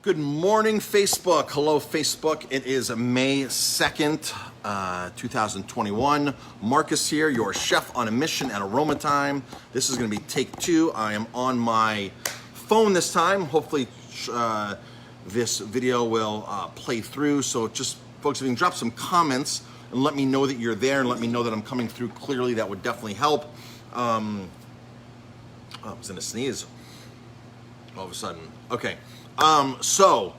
Good morning, Facebook. Hello, Facebook. It is May 2nd, 2021. Marcus here, your chef on a mission at Aroma Time. This is going to be take two. I am on my phone this time. Hopefully, this video will play through. So just, folks, if you can drop some comments and let me know that you're there and let me know that I'm coming through clearly, that would definitely help. I was going to sneeze all of a sudden. Okay. So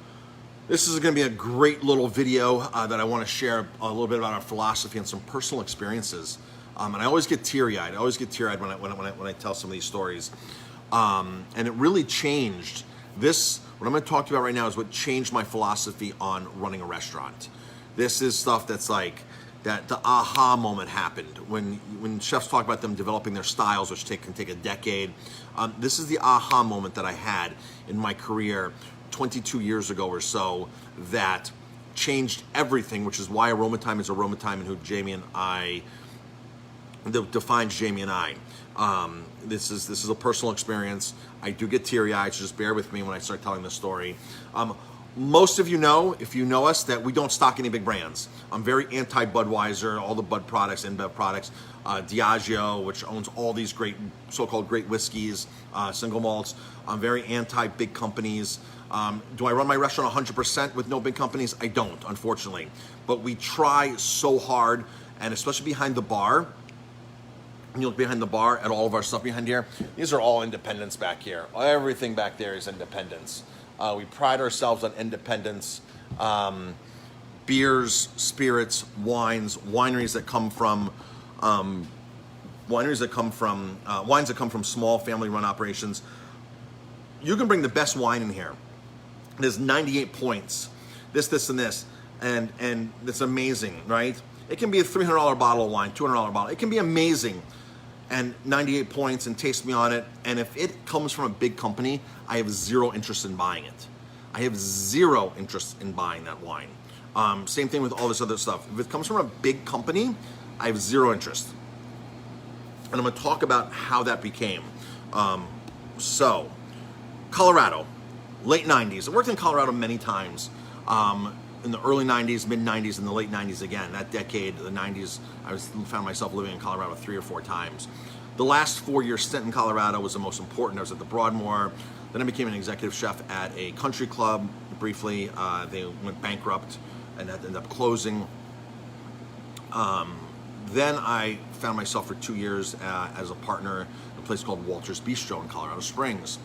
this is going to be a great little video that I want to share a little bit about our philosophy and some personal experiences. And I always get teary-eyed. When I tell some of these stories. And it really changed this. What I'm going to talk to you about right now is what changed my philosophy on running a restaurant. This is stuff that's like that the aha moment happened when chefs talk about them developing their styles, which can take a decade. This is the aha moment that I had in my career 22 years ago or so that changed everything, which is why Aroma Time is Aroma Time and who Jamie and I, that defines Jamie and I. This is a personal experience. I do get teary-eyed, so just bear with me when I start telling this story. Most of you know, if you know us, that we don't stock any big brands. I'm very anti-Budweiser, all the Bud products, InBev products, Diageo, which owns all these great, so-called great whiskeys, single malts. I'm very anti-big companies. Do I run my restaurant 100% with no big companies? I don't, unfortunately. But we try so hard, and especially behind the bar. You look behind the bar at all of our stuff behind here. These are all independents back here. Everything back there is independents. We pride ourselves on independence, beers, spirits, wines, wines that come from small family-run operations. You can bring the best wine in here. There's 98 points, this, and this, and it's amazing, right? It can be a $300 bottle of wine, $200 bottle. It can be amazing. And 98 points, and taste me on it. And if it comes from a big company, I have zero interest in buying it. I have zero interest in buying that wine. Same thing with all this other stuff. If it comes from a big company, I have zero interest. And I'm gonna talk about how that became. So, Colorado, late 90s. I worked in Colorado many times. In the early 90s, mid 90s, and the late 90s again. That decade, the 90s, I found myself living in Colorado 3 or 4 times. The last 4-year stint in Colorado was the most important. I was at the Broadmoor. Then I became an executive chef at a country club briefly. They went bankrupt and ended up closing. Then I found myself for 2 years as a partner at a place called Walter's Bistro in Colorado Springs.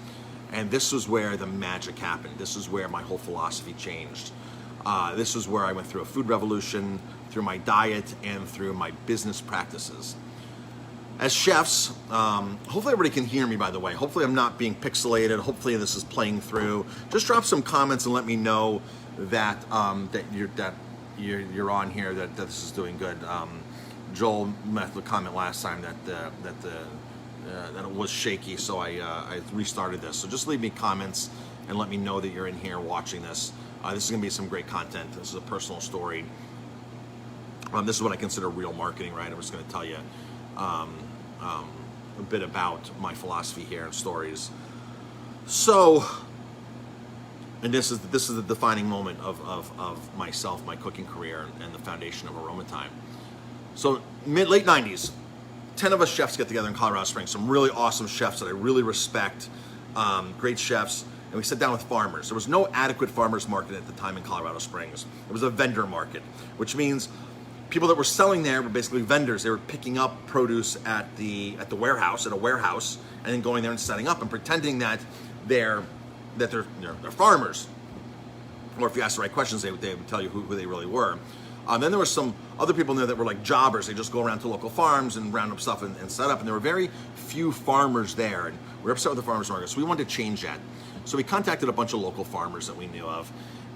And this was where the magic happened. This is where my whole philosophy changed. This is where I went through a food revolution, through my diet, and through my business practices. As chefs, hopefully everybody can hear me, by the way. Hopefully I'm not being pixelated. Hopefully this is playing through. Just drop some comments and let me know that you're on here, that this is doing good. Joel made the comment last time that it was shaky, so I restarted this. So just leave me comments and let me know that you're in here watching this. This is going to be some great content. This is a personal story. This is what I consider real marketing, right? I'm just going to tell you a bit about my philosophy here and stories. So, and this is the defining moment of myself, my cooking career, and the foundation of Aroma Time. So, late 90s, 10 of us chefs get together in Colorado Springs. Some really awesome chefs that I really respect, great chefs. And we sat down with farmers. There was no adequate farmers market at the time in Colorado Springs. It was a vendor market, which means people that were selling there were basically vendors. They were picking up produce at a warehouse, and then going there and setting up and pretending that they're farmers. Or if you ask the right questions, they would tell you who they really were. Then there were some other people in there that were like jobbers. They just go around to local farms and round up stuff and set up. And there were very few farmers there. And we were upset with the farmers market, so we wanted to change that. So we contacted a bunch of local farmers that we knew of,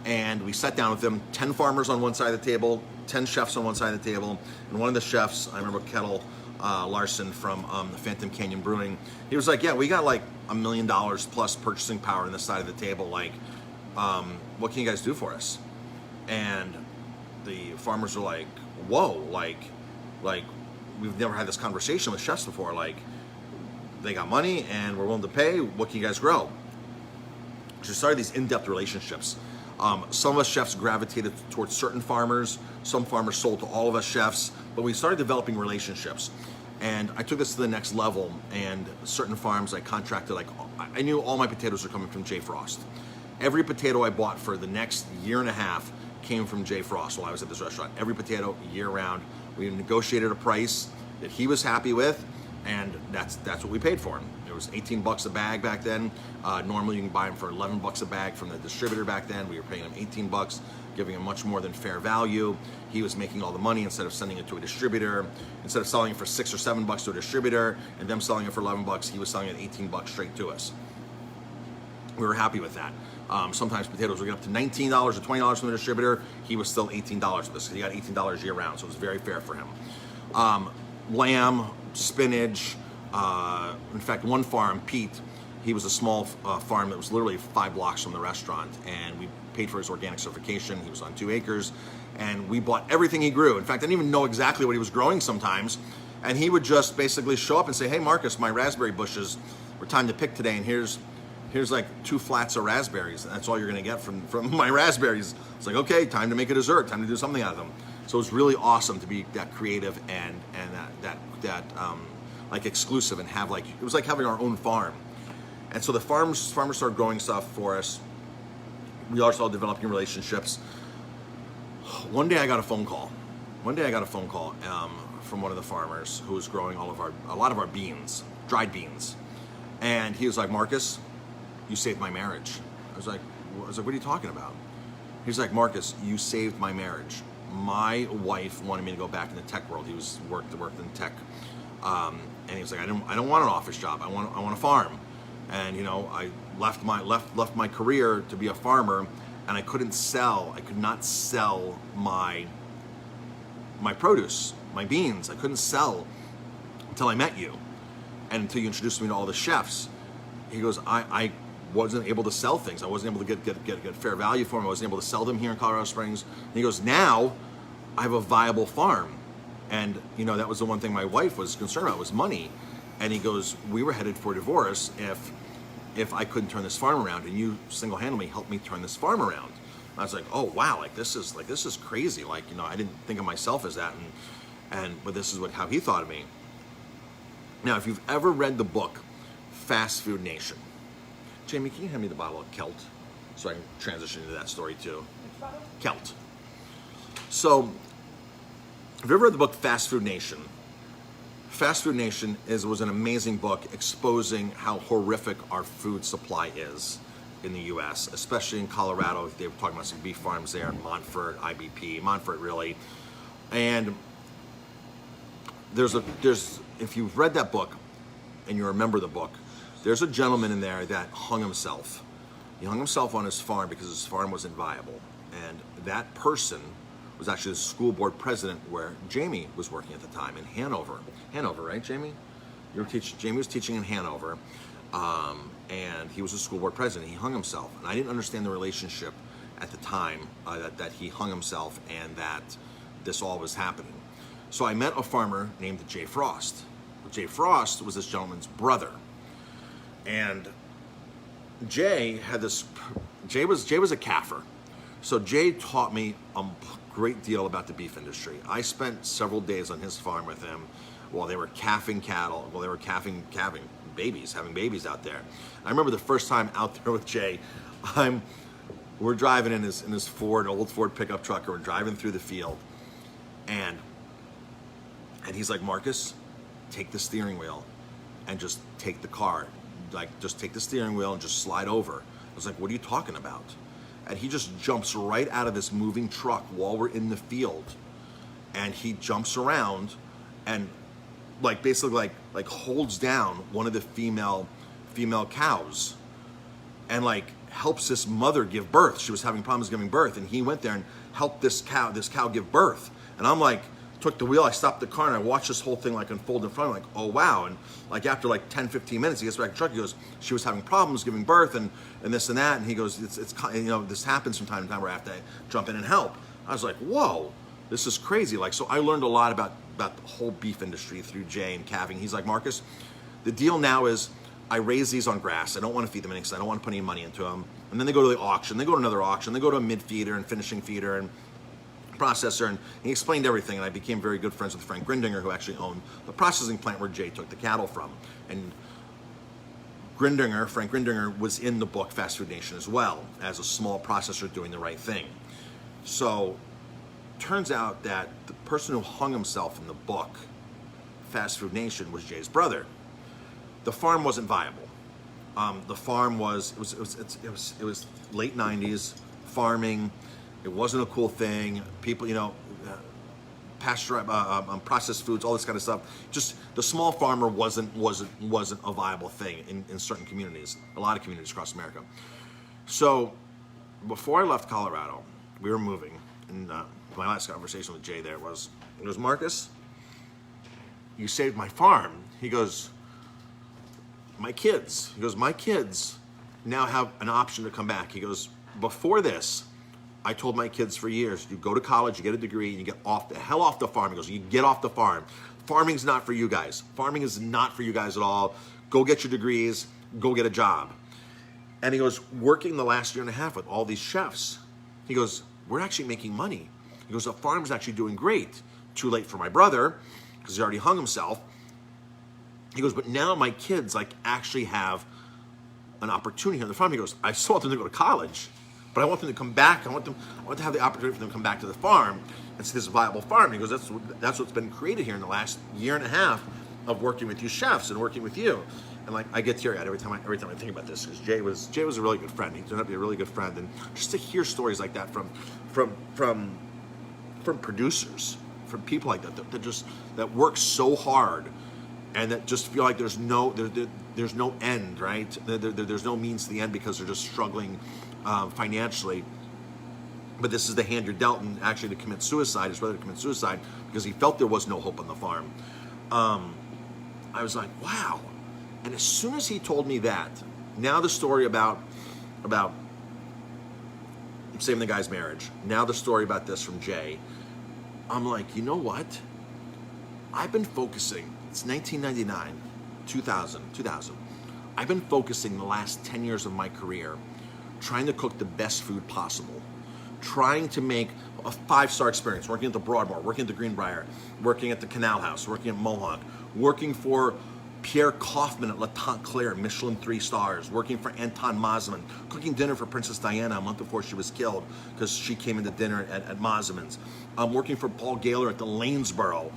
and we sat down with them, 10 farmers on one side of the table, 10 chefs on one side of the table, and one of the chefs, I remember Kettle Larson from the Phantom Canyon Brewing, he was like, yeah, we got like $1 million plus purchasing power on this side of the table, like, what can you guys do for us? And the farmers were like, whoa, like we've never had this conversation with chefs before, like, they got money and we're willing to pay, what can you guys grow? So we started these in-depth relationships. Some of us chefs gravitated towards certain farmers. Some farmers sold to all of us chefs, but we started developing relationships. And I took this to the next level, and certain farms I contracted, like I knew all my potatoes were coming from J. Frost. Every potato I bought for the next year and a half came from J. Frost while I was at this restaurant. Every potato, year round. We negotiated a price that he was happy with, and that's what we paid for him. It was 18 bucks a bag back then. Normally you can buy them for 11 bucks a bag from the distributor back then. We were paying him 18 bucks, giving him much more than fair value. He was making all the money instead of sending it to a distributor. Instead of selling it for 6 or 7 bucks to a distributor and them selling it for 11 bucks, he was selling it 18 bucks straight to us. We were happy with that. Sometimes potatoes would get up to $19 or $20 from the distributor. He was still $18 with us. He got $18 year round, so it was very fair for him. Lamb, spinach. In fact, one farm, Pete, he was a small farm that was literally 5 blocks from the restaurant, and we paid for his organic certification. He was on 2 acres, and we bought everything he grew. In fact, I didn't even know exactly what he was growing sometimes, and he would just basically show up and say, "Hey, Marcus, my raspberry bushes were time to pick today, and here's like 2 flats of raspberries, and that's all you're gonna get from my raspberries." It's like, okay, time to make a dessert, time to do something out of them. So it was really awesome to be that creative and that like exclusive, and have like, it was like having our own farm. And so the farmers started growing stuff for us. We all started developing relationships. One day I got a phone call. From one of the farmers who was growing a lot of our beans, dried beans. And he was like, "Marcus, you saved my marriage." I was like, "What are you talking about?" He's like, "Marcus, you saved my marriage. My wife wanted me to go back in the tech world." He worked in tech. And he was like, I don't want an office job. I want a farm. And I left my career to be a farmer, and I could not sell my produce, my beans. I couldn't sell until I met you, and until you introduced me to all the chefs. He goes, I wasn't able to sell things. I wasn't able to get fair value for them. I wasn't able to sell them here in Colorado Springs. And he goes, now I have a viable farm. And that was the one thing my wife was concerned about, was money. And he goes, we were headed for divorce if I couldn't turn this farm around, and you single-handedly helped me turn this farm around. And I was like, oh wow, this is crazy. I didn't think of myself as that, but this is how he thought of me. Now, if you've ever read the book Fast Food Nation, Jamie, can you hand me the bottle of Kelt so I can transition into that story too? Kelt. So, if you've ever read the book Fast Food Nation was an amazing book exposing how horrific our food supply is in the U.S., especially in Colorado. They were talking about some beef farms there in Montfort, really. And if you've read that book and you remember the book, there's a gentleman in there that hung himself. He hung himself on his farm because his farm wasn't viable. And that person was actually the school board president where Jamie was working at the time in Hanover. Hanover, right, Jamie? Jamie was teaching in Hanover, and he was a school board president. He hung himself, and I didn't understand the relationship at the time that he hung himself and that this all was happening. So I met a farmer named J. Frost. J. Frost was this gentleman's brother, and Jay was a CAFR. So Jay taught me a great deal about the beef industry. I spent several days on his farm with him while they were calving cattle, while they were having babies out there. I remember the first time out there with Jay, we're driving in his old Ford pickup truck, and we're driving through the field, and he's like, "Marcus, take the steering wheel and just take the car. Just take the steering wheel and just slide over." I was like, "What are you talking about?" And he just jumps right out of this moving truck while we're in the field, and he jumps around and basically holds down one of the female cows and helps this mother give birth. She was having problems giving birth, and he went there and helped this cow give birth. And I'm took the wheel, I stopped the car, and I watched this whole thing unfold in front of me, oh wow. And after 10, 15 minutes, he gets back in the truck, he goes, she was having problems giving birth and this and that, and he goes, it's this happens from time to time where I have to jump in and help. I was like, whoa, this is crazy. So I learned a lot about the whole beef industry through Jay and calving. He's like, "Marcus, the deal now is I raise these on grass. I don't want to feed them anything because I don't want to put any money into them. And then they go to the auction. They go to another auction. They go to a mid feeder and finishing feeder and processor. And he explained everything. And I became very good friends with Frank Grindinger, who actually owned the processing plant where Jay took the cattle from. And Frank Grindinger, was in the book Fast Food Nation as well as a small processor doing the right thing. So turns out that the person who hung himself in the book Fast Food Nation was Jay's brother. The farm wasn't viable. The farm was late 90s farming. It wasn't a cool thing. People, processed foods, all this kind of stuff. Just the small farmer wasn't a viable thing in certain communities, a lot of communities across America. So before I left Colorado, we were moving, and my last conversation with Jay there was, he goes, Marcus, you saved my farm. He goes, my kids now have an option to come back. He goes, before this, I told my kids for years, you go to college, you get a degree, and you get the hell off the farm. He goes, you get off the farm. Farming's not for you guys. Farming is not for you guys at all. Go get your degrees, go get a job. And he goes, working the last year and a half with all these chefs, he goes, we're actually making money. He goes, the farm's actually doing great. Too late for my brother, because he already hung himself. He goes, but now my kids actually have an opportunity on the farm. He goes, I still want them to go to college, but I want them to come back. I want to have the opportunity for them to come back to the farm and see this viable farm. He goes, that's what's been created here in the last year and a half of working with you chefs and working with you. And I get teary-eyed every time I think about this, because Jay was a really good friend. He turned out to be a really good friend, and just to hear stories like that from producers, from people like that work so hard, and that just feel like there's no end, right? There's no means to the end because they're just struggling financially. But this is the hand you're dealt, and actually to commit suicide, his brother to commit suicide because he felt there was no hope on the farm. I was like, wow. And as soon as he told me that, now the story about saving the guy's marriage, now the story about this from Jay, I'm like, you know what? I've been focusing, it's 1999, 2000. I've been focusing the last 10 years of my career trying to cook the best food possible, trying to make a 5-star experience, working at the Broadmoor, working at the Greenbrier, working at the Canal House, working at Mohawk, working for Pierre Kaufman at La Tante Claire, Michelin 3 stars, working for Anton Mazeman, cooking dinner for Princess Diana a month before she was killed because she came into dinner at Mazeman's, working for Paul Gaylor at the Lanesboro.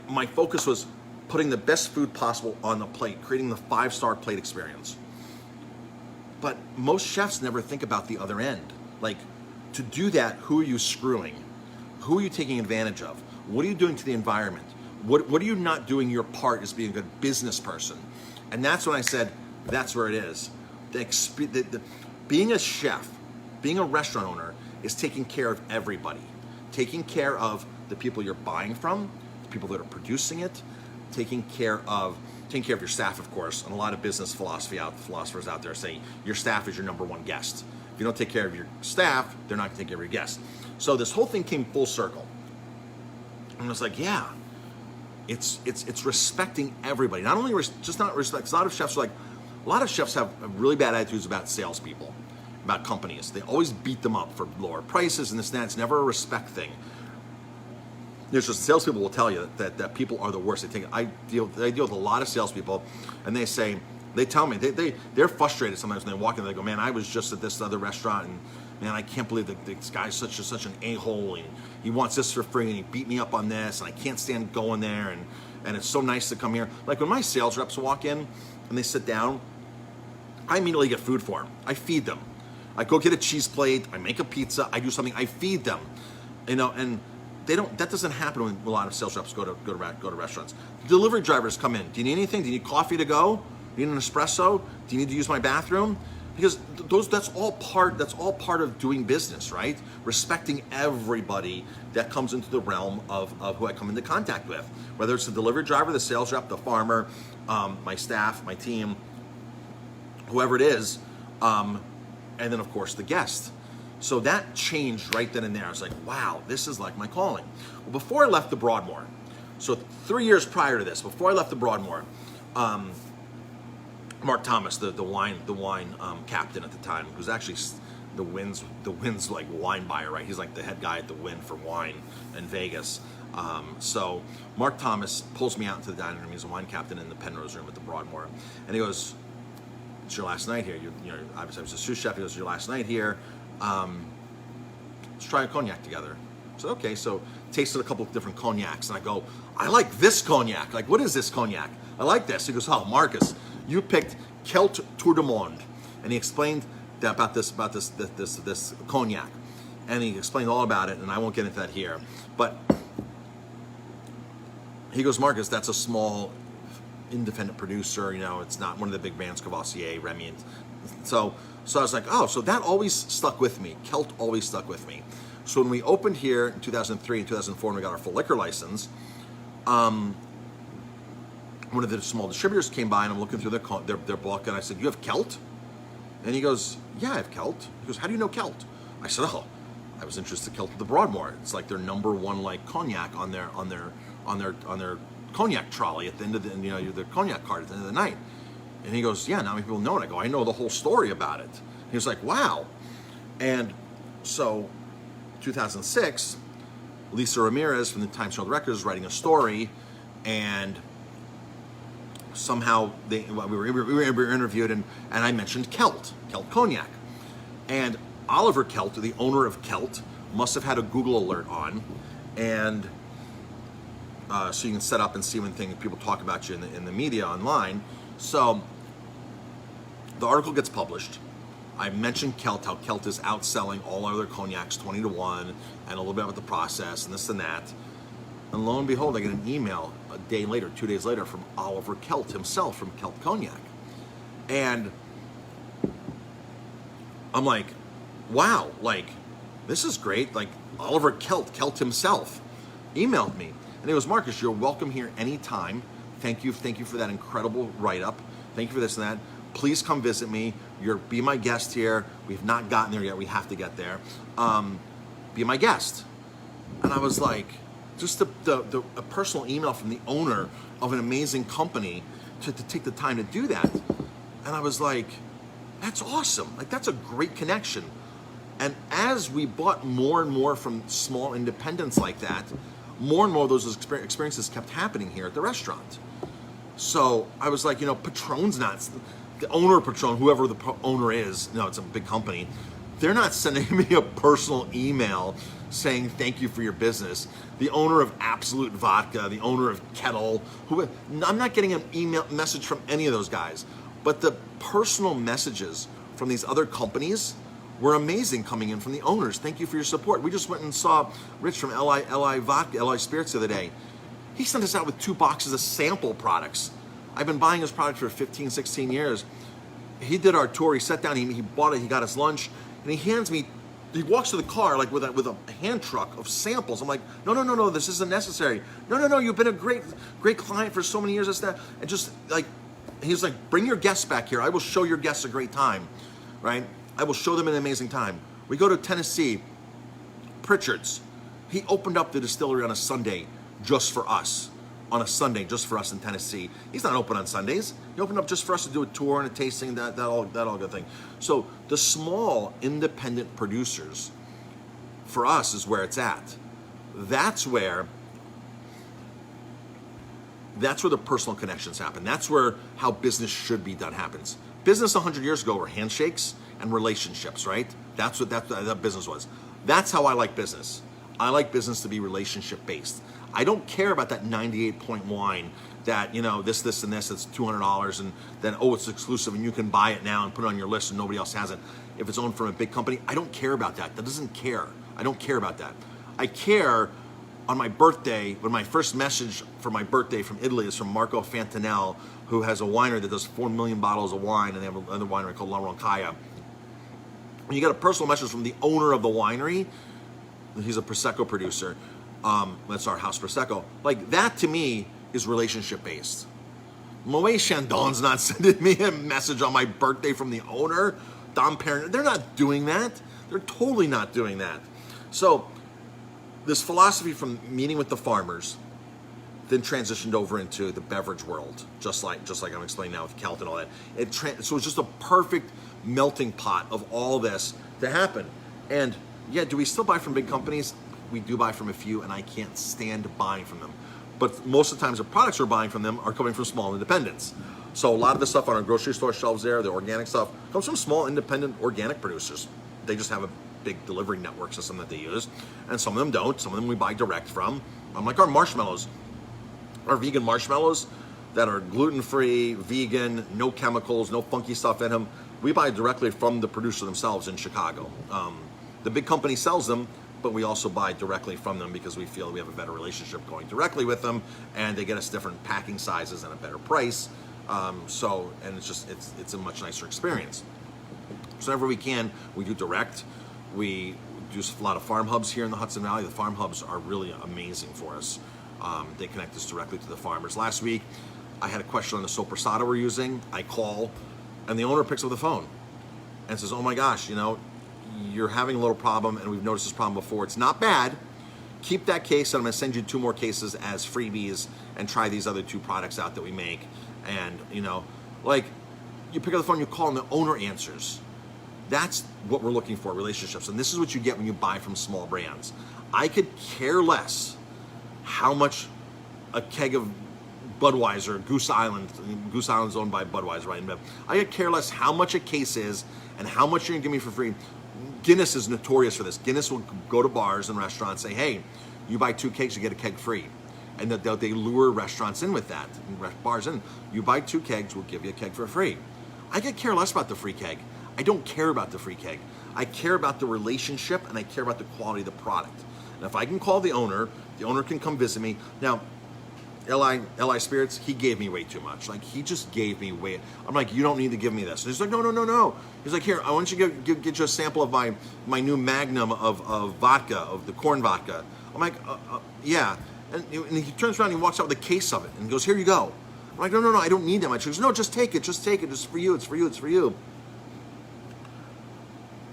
My focus was putting the best food possible on the plate, creating the 5-star plate experience. But most chefs never think about the other end. To do that, who are you screwing? Who are you taking advantage of? What are you doing to the environment? What are you not doing your part as being a good business person? And that's when I said, that's where it is. Being a chef, being a restaurant owner is taking care of everybody. Taking care of the people you're buying from, the people that are producing it, taking care of your staff, of course. And a lot of business philosophers out there say your staff is your number one guest. If you don't take care of your staff, they're not going to take care of your guests. So this whole thing came full circle. And I was like, yeah, it's respecting everybody. Not only not respect. A lot of chefs have really bad attitudes about salespeople, about companies. They always beat them up for lower prices and this and that. It's never a respect thing. There's just salespeople will tell you that people are the worst. I deal with a lot of salespeople, and they tell me they're frustrated sometimes when they walk in. They go, man, I was just at this other restaurant, and man, I can't believe that this guy's such an a-hole, and he wants this for free, and he beat me up on this, and I can't stand going there, and it's so nice to come here. When my sales reps walk in and they sit down, I immediately get food for them. I feed them. I go get a cheese plate. I make a pizza. I do something. I feed them, and they don't. That doesn't happen when a lot of sales reps go to restaurants. Delivery drivers come in. Do you need anything? Do you need coffee to go? Do you need an espresso? Do you need to use my bathroom? Because that's all part of doing business, right? Respecting everybody that comes into the realm of who I come into contact with, whether it's the delivery driver, the sales rep, the farmer, my staff, my team, whoever it is, and then of course the guest. So that changed right then and there. I was like, wow, this is like my calling. Well, before I left the Broadmoor, So 3 years prior to this, before I left the Broadmoor, Mark Thomas, the wine captain at the time, who's actually the Wynn's like wine buyer, right? He's like the head guy at the Wynn for wine in Vegas. So Mark Thomas pulls me out into the dining room. He's a wine captain in the Penrose room at the Broadmoor, and he goes, "It's your last night here. I was a sous chef. He goes, "Your last night here. Let's try a cognac together." I said, "Okay." So tasted a couple of different cognacs, and I go, "I like this cognac. Like, what is this cognac? I like this." He goes, "Oh, Marcus, you picked Celt Tour de Monde," and he explained about this cognac, and he explained all about it, and I won't get into that here, but he goes, "Marcus, that's a small independent producer. It's not one of the big brands, Cavassier, Remy." And so I was like, oh, so that always stuck with me. Celt always stuck with me. So when we opened here in 2003 and 2004, and we got our full liquor license, one of the small distributors came by, and I'm looking through their book, and I said, "You have Celt?" And he goes, "Yeah, I have Celt." He goes, "How do you know Celt?" I said, "Oh, I was interested in Celt at the Broadmoor. It's like their number one like cognac on their cognac trolley at the end of the cognac cart at the end of the night." And he goes, "Yeah, not many people know it." I go, "I know the whole story about it." He was like, "Wow." And so 2006, Lisa Ramirez from the Times Herald Records is writing a story, and somehow we were interviewed, and I mentioned Celt Cognac. And Oliver Celt, the owner of Celt, must have had a Google alert on, and so you can set up and see when people talk about you in the media online. So the article gets published. I mentioned Celt, how Celt is outselling all other cognacs 20-1, and a little bit about the process and this and that. And lo and behold, I get an email a day later, 2 days later, from Oliver Celt himself from Celt Cognac. And I'm like, wow, like, this is great. Like, Oliver Celt himself emailed me. And he goes, "Marcus, you're welcome here anytime. Thank you for that incredible write-up. Thank you for this and that. Please come visit me. Be my guest here. We've not gotten there yet. We have to get there. Be my guest." And I was like, just a personal email from the owner of an amazing company to take the time to do that. And I was like, that's awesome. Like, that's a great connection. And as we bought more and more from small independents like that, more and more of those experiences kept happening here at the restaurant. So I was like, Patron's not, the owner of Patron, whoever the owner is, it's a big company, they're not sending me a personal email saying thank you for your business. The owner of Absolute Vodka, the owner of Kettle, I'm not getting an email message from any of those guys, but the personal messages from these other companies were amazing coming in from the owners. Thank you for your support. We just went and saw Rich from LI Vodka, LI Spirits the other day. He sent us out with 2 boxes of sample products. I've been buying his product for 15, 16 years. He did our tour. He sat down, he bought it, he got his lunch, and he hands me, he walks to the car like with a hand truck of samples. I'm like, no, this isn't necessary. No, you've been a great client for so many years, this, that. And just like, he's like, bring your guests back here. I will show your guests a great time, right? I will show them an amazing time. We go to Tennessee, Pritchard's. He opened up the distillery on a Sunday just for us. On a Sunday, just for us in Tennessee. He's not open on Sundays. He opened up just for us to do a tour and a tasting, that all good thing. So the small independent producers, for us, is where it's at. That's where the personal connections happen. That's where how business should be done happens. Business 100 years ago were handshakes and relationships, right? That's what that business was. That's how I like business. I like business to be relationship based. I don't care about that 98-point wine that, this and this, it's $200, and then, it's exclusive and you can buy it now and put it on your list and nobody else has it. If it's owned from a big company, I don't care about that. That doesn't care. I don't care about that. I care on my birthday, when my first message for my birthday from Italy is from Marco Fantanel, who has a winery that does 4 million bottles of wine, and they have another winery called La Roncaia. When you get a personal message from the owner of the winery, he's a Prosecco producer, that's our house Prosecco, like that to me is relationship based. Moet Chandon's not sending me a message on my birthday from the owner. Dom Perignon, they're not doing that. They're totally not doing that. So this philosophy from meeting with the farmers then transitioned over into the beverage world, just like I'm explaining now with Kelt and all that. So it's just a perfect melting pot of all this to happen. And yeah, do we still buy from big companies? We do buy from a few, and I can't stand buying from them. But most of the times the products we're buying from them are coming from small independents. So a lot of the stuff on our grocery store shelves there, the organic stuff, comes from small independent organic producers. They just have a big delivery network system that they use, and some of them don't. Some of them we buy direct from. Like our marshmallows, our vegan marshmallows that are gluten-free, vegan, no chemicals, no funky stuff in them. We buy directly from the producer themselves in Chicago. The big company sells them, but we also buy directly from them because we feel we have a better relationship going directly with them, and they get us different packing sizes and a better price. And it's a much nicer experience. So whenever we can, we do direct. We do a lot of farm hubs here in the Hudson Valley. The farm hubs are really amazing for us. They connect us directly to the farmers. Last week, I had a question on the sopressata we're using. I call, and the owner picks up the phone and says, "Oh my gosh, you're having a little problem, and we've noticed this problem before. It's not bad. Keep that case, and I'm going to send you 2 more cases as freebies, and try these other 2 products out that we make." And you pick up the phone, you call, and the owner answers. That's what we're looking for, relationships. And this is what you get when you buy from small brands. I could care less how much a keg of Budweiser, Goose Island's owned by Budweiser, right? I could care less how much a case is and how much you're gonna give me for free. Guinness is notorious for this. Guinness will go to bars and restaurants and say, "Hey, you buy 2 kegs, you get a keg free." And they lure restaurants in with that, and bars in. You buy 2 kegs, we'll give you a keg for free. I could care less about the free keg. I don't care about the free keg. I care about the relationship, and I care about the quality of the product. And if I can call the owner can come visit me. Now, LI Spirits, he gave me way too much. He just gave me way. I'm like, "You don't need to give me this." And he's like, No. He's like, "Here, I want you to get you a sample of my new Magnum of vodka, of the corn vodka." I'm like, "Yeah." And he turns around and he walks out with a case of it and goes, "Here you go." I'm like, No, I don't need that much. He goes, "No, just take it. It's for you, it's for you."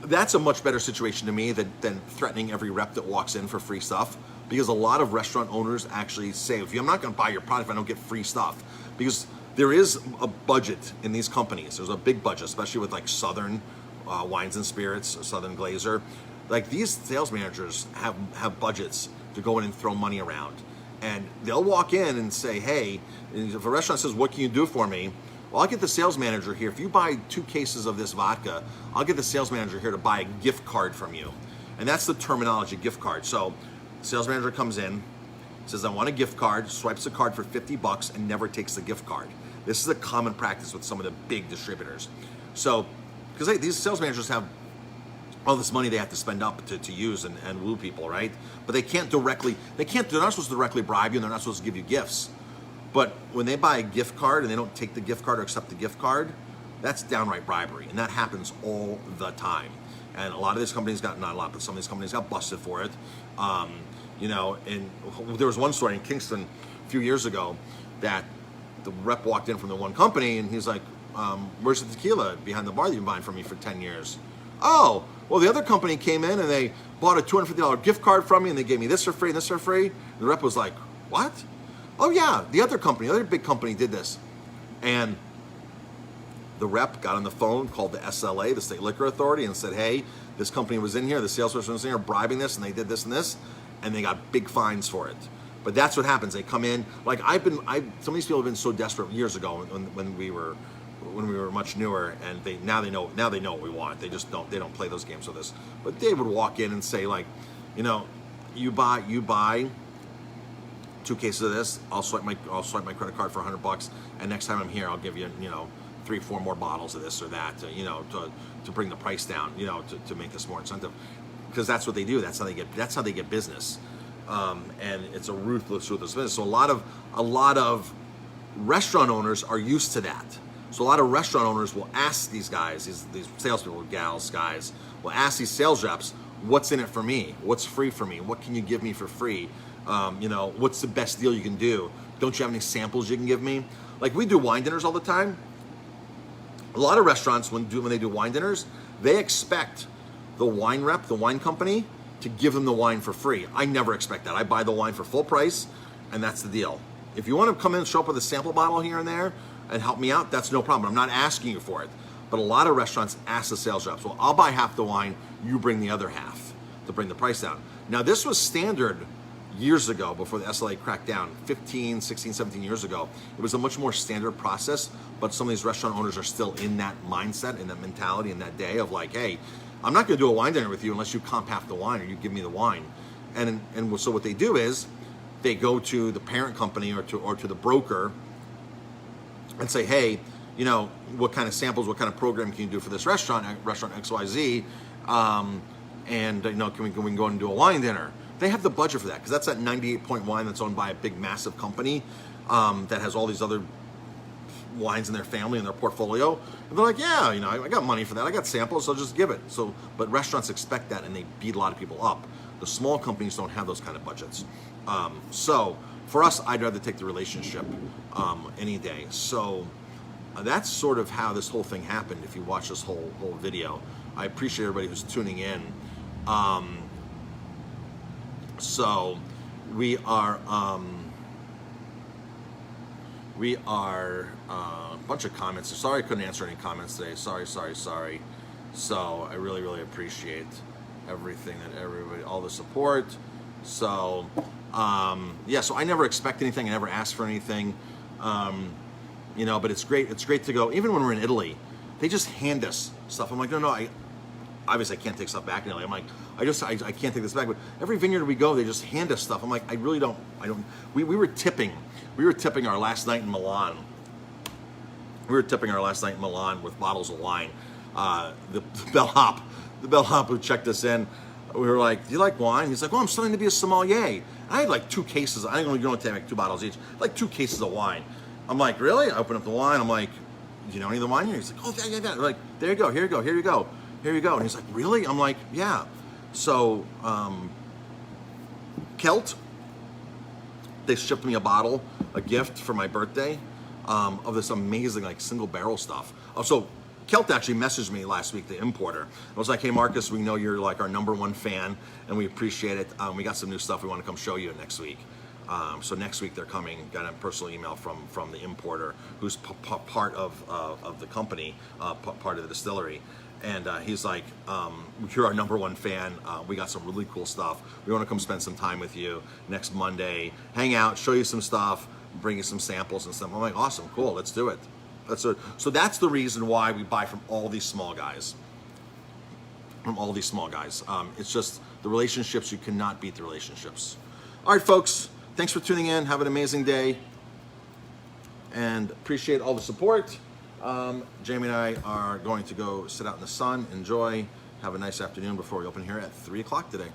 That's a much better situation to me than threatening every rep that walks in for free stuff, because a lot of restaurant owners actually say, I'm not going to buy your product if I don't get free stuff, because there is a budget in these companies. There's a big budget, especially with Southern Wines and Spirits, Southern Glazer. These sales managers have budgets to go in and throw money around, and they'll walk in and say, "Hey," if a restaurant says, "What can you do for me?" Well, I'll get the sales manager here. If you buy 2 cases of this vodka, I'll get the sales manager here to buy a gift card from you. And that's the terminology, gift card. So the sales manager comes in, says, "I want a gift card," swipes the card for $50 and never takes the gift card. This is a common practice with some of the big distributors. So, because these sales managers have all this money they have to spend up to use and woo people, right? But they're not supposed to directly bribe you, and they're not supposed to give you gifts. But when they buy a gift card and they don't take the gift card or accept the gift card, that's downright bribery, and that happens all the time. And a lot of these companies not a lot, but some of these companies got busted for it. And there was one story in Kingston a few years ago that the rep walked in from the one company, and he's like, "Where's the tequila behind the bar that you've been buying from me for 10 years? "Oh, well, the other company came in and they bought a $250 gift card from me, and they gave me this for free and this for free." And the rep was like, "What?" "Oh yeah, the other big company did this." And the rep got on the phone, called the SLA, the State Liquor Authority, and said, "Hey, this company was in here, the salesperson was in here bribing this, and they did this and this," and they got big fines for it. But that's what happens. They come in, some of these people have been so desperate years ago when we were much newer, and now they know what we want. They don't play those games with us. But they would walk in and say, you buy 2 cases of this, I'll swipe my credit card for $100, and next time I'm here, I'll give you 3-4 more bottles of this or that, to bring the price down, to make this more incentive, because that's what they do. That's how they get business, and it's a ruthless business. So a lot of restaurant owners are used to that. So a lot of restaurant owners will ask these guys, these salespeople, gals, guys, will ask these sales reps, "What's in it for me? What's free for me? What can you give me for free? What's the best deal you can do? Don't you have any samples you can give me?" We do wine dinners all the time. A lot of restaurants, when they do wine dinners, they expect the wine rep, the wine company, to give them the wine for free. I never expect that. I buy the wine for full price, and that's the deal. If you want to come in and show up with a sample bottle here and there and help me out, that's no problem. I'm not asking you for it. But a lot of restaurants ask the sales reps, well, I'll buy half the wine, you bring the other half to bring the price down. Now, this was standard years ago before the SLA cracked down, 15, 16, 17 years ago. It was a much more standard process, but some of these restaurant owners are still in that mindset, in that mentality, in that day of like, hey, I'm not gonna do a wine dinner with you unless you comp half the wine or you give me the wine. And so what they do is they go to the parent company or to the broker and say, hey, you know, what kind of samples, what kind of program can you do for this restaurant XYZ, and you know, can we go and do a wine dinner? They have the budget for that because that's that 98 point wine that's owned by a big, massive company that has all these other wines in their family and their portfolio. And they're like, yeah, you know, I got money for that. I got samples, so just give it. So, but restaurants expect that, and they beat a lot of people up. The small companies don't have those kind of budgets. So for us, I'd rather take the relationship any day. So that's sort of how this whole thing happened. If you watch this whole video, I appreciate everybody who's tuning in. So we are a bunch of comments. Sorry I couldn't answer any comments today. Sorry. So I really appreciate everything that everybody, all the support. So yeah, so I never expect anything. I never ask for anything. You know, but it's great to go. Even when we're in Italy, they just hand us stuff. I'm like, no, I obviously can't take stuff back in Italy. I'm like, I can't take this back. But every vineyard we go, they just hand us stuff. I'm like, I don't. We were tipping our last night in Milan. We were tipping our last night in Milan with bottles of wine. The bellhop who checked us in, we were like, do you like wine? He's like, oh, I'm starting to be a sommelier. And I had like 2 cases. I think you only take like 2 bottles each. Like 2 cases of wine. I'm like, really? I open up the wine. I'm like, do you know any of the wine here? He's like, oh, yeah. We're like, there you go. Here you go. And he's like, really? I'm like, yeah. So, Kelt, they shipped me a gift for my birthday of this amazing like single barrel stuff. Oh, so Kelt actually messaged me last week, the importer. I was like, hey, Marcus, we know you're like our #1 fan and we appreciate it. We got some new stuff we want to come show you next week. So next week they're coming. Got a personal email from the importer, who's part of the company, part of the distillery, and he's like, "You're our #1 fan. We got some really cool stuff. We want to come spend some time with you next Monday, hang out, show you some stuff, bring you some samples and stuff." I'm like, "Awesome, cool, let's do it." So that's the reason why we buy from all these small guys. It's just the relationships. You cannot beat the relationships. All right, folks. Thanks for tuning in. Have an amazing day. And appreciate all the support. Jamie and I are going to go sit out in the sun, enjoy, have a nice afternoon before we open here at 3 o'clock today.